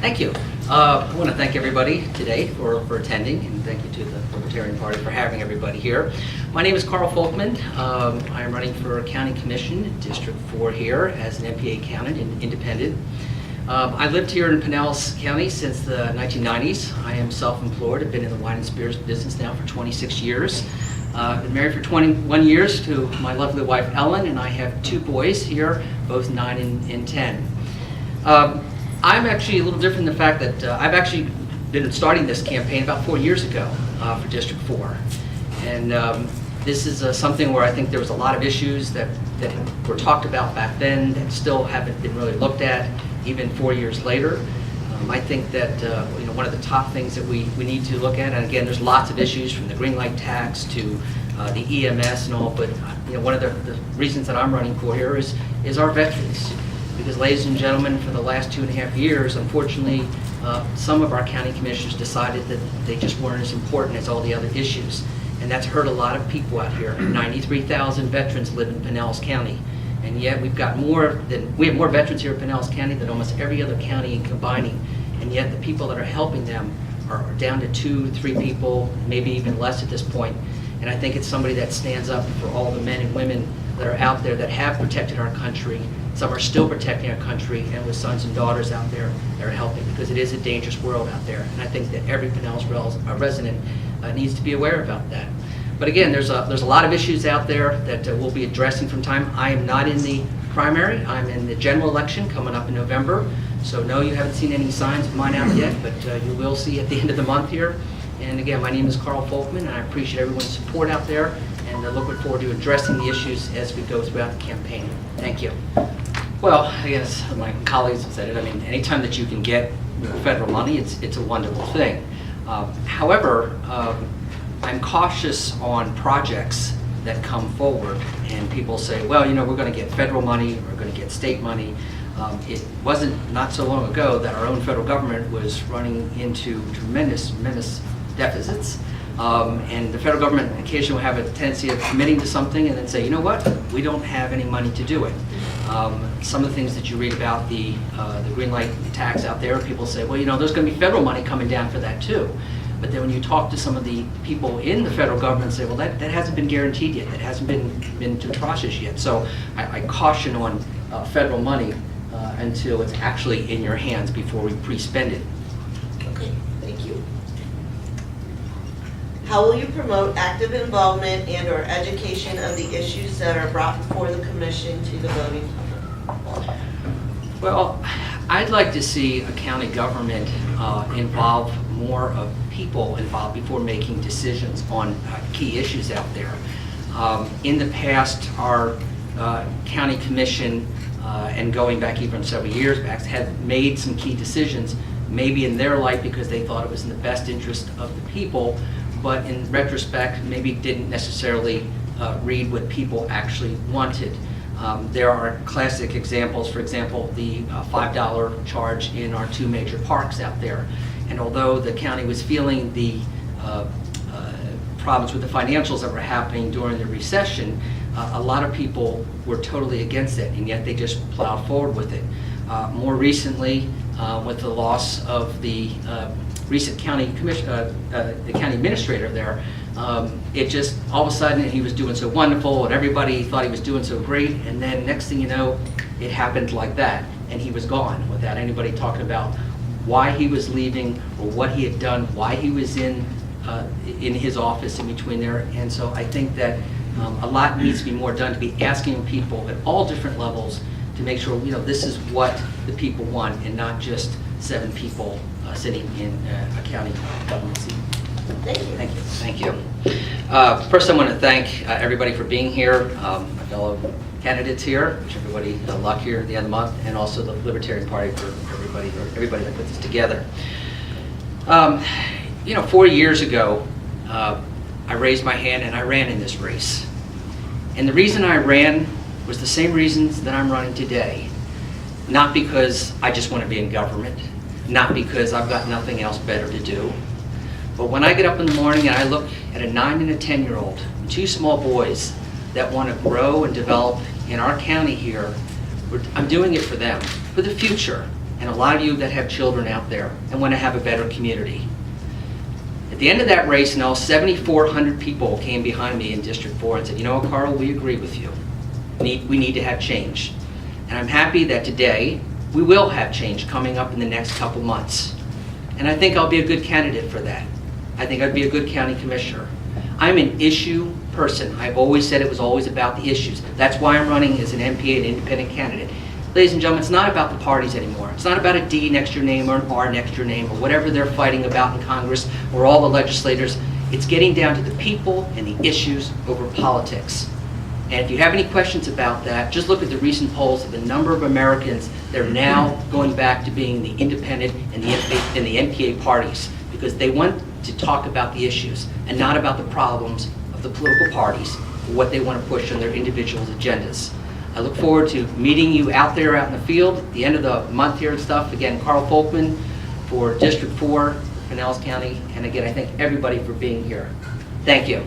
Thank you. I want to thank everybody today for attending, and thank you to the Libertarian Party for having everybody here. My name is Carl Folkman. I am running for County Commission in District 4 here as an MPA accountant and independent. I lived here in Pinellas County since the 1990s. I am self-employed. I've been in the wine and spirits business now for 26 years. I've been married for 21 years to my lovely wife Ellen, and I have 2 boys here, both 9 and 10. I'm actually a little different in the fact that I've actually been starting this campaign about 4 years ago for District 4. And this is something where I think there was a lot of issues that were talked about back then that still haven't been really looked at, even 4 years later. I think that one of the top things that we need to look at, and again, there's lots of issues from the green light tax to the EMS and all, but one of the reasons that I'm running for here is our veterans. Because, ladies and gentlemen, for the last 2.5 years, unfortunately, some of our county commissioners decided that they just weren't as important as all the other issues. And that's hurt a lot of people out here. 93,000 veterans live in Pinellas County. And yet we have more veterans here in Pinellas County than almost every other county in combining. And yet the people that are helping them are down to 2, 3 people, maybe even less at this point. And I think it's somebody that stands up for all the men and women that are out there that have protected our country. Some are still protecting our country, and with sons and daughters out there that are helping, because it is a dangerous world out there. And I think that every Pinellas resident needs to be aware about that. But again, there's a lot of issues out there that we'll be addressing from time. I am not in the primary. I'm in the general election coming up in November. So no, you haven't seen any signs of mine out yet, but you will see at the end of the month here. And again, my name is Carl Folkman, and I appreciate everyone's support out there, and looking forward to addressing the issues as we go throughout the campaign. Thank you. Well, I guess my colleagues have said it. I mean, anytime that you can get federal money, it's a wonderful thing. However, I'm cautious on projects that come forward, and people say, well, we're going to get federal money, we're going to get state money. It wasn't not so long ago that our own federal government was running into tremendous deficits. And the federal government occasionally will have a tendency of committing to something and then say, you know what, we don't have any money to do it. Some of the things that you read about the green light tax out there, people say, well, there's going to be federal money coming down for that too. But then when you talk to some of the people in the federal government, say, well, that hasn't been guaranteed yet. That hasn't been to process yet. So I caution on federal money until it's actually in your hands before we pre-spend it. Okay, thank you. How will you promote active involvement and/or education of the issues that are brought before the commission to the voting public? Well, I'd like to see a county government involve more of people involved before making decisions on key issues out there. In the past, our county commission, and going back even several years back, had made some key decisions, maybe in their light because they thought it was in the best interest of the people, but in retrospect, maybe didn't necessarily read what people actually wanted. There are classic examples, for example, the $5 charge in our 2 major parks out there. And although the county was feeling the problems with the financials that were happening during the recession, a lot of people were totally against it, and yet they just plowed forward with it. More recently, with the loss of the recent county commission, the county administrator there, it just all of a sudden he was doing so wonderful, and everybody thought he was doing so great, and then next thing you know, it happened like that, and he was gone without anybody talking about why he was leaving or what he had done, why he was in his office in between there. And so I think that a lot needs to be more done to be asking people at all different levels to make sure this is what the people want, and not just 7 people sitting in a county government seat. Thank you. Thank you. Thank you. First, I want to thank everybody for being here, my fellow candidates here, which everybody luck here at the end of the month, and also the Libertarian Party for everybody that put this together. 4 years ago, I raised my hand and I ran in this race. And the reason I ran was the same reasons that I'm running today. Not because I just want to be in government, not because I've got nothing else better to do, but when I get up in the morning and I look at a 9 and a 10-year-old, 2 small boys that want to grow and develop in our county here, I'm doing it for them, for the future. and a lot of you that have children out there and want to have a better community. At the end of that race, 7,400 people came behind me in District 4 and said, you know what, Carl, we agree with you. We need to have change. And I'm happy that today we will have change coming up in the next couple months. And I think I'll be a good candidate for that. I think I'd be a good county commissioner. I'm an issue person. I've always said it was always about the issues. That's why I'm running as an MP, an independent candidate. Ladies and gentlemen, it's not about the parties anymore. It's not about a D next to your name or an R next to your name or whatever they're fighting about in Congress or all the legislators. It's getting down to the people and the issues over politics. And if you have any questions about that, just look at the recent polls of the number of Americans that are now going back to being the independent and the NPA parties, because they want to talk about the issues and not about the problems of the political parties or what they want to push on their individual agendas. I look forward to meeting you out there out in the field at the end of the month here and stuff. Again, Carl Folkman for District 4, Pinellas County. And again, I thank everybody for being here. Thank you.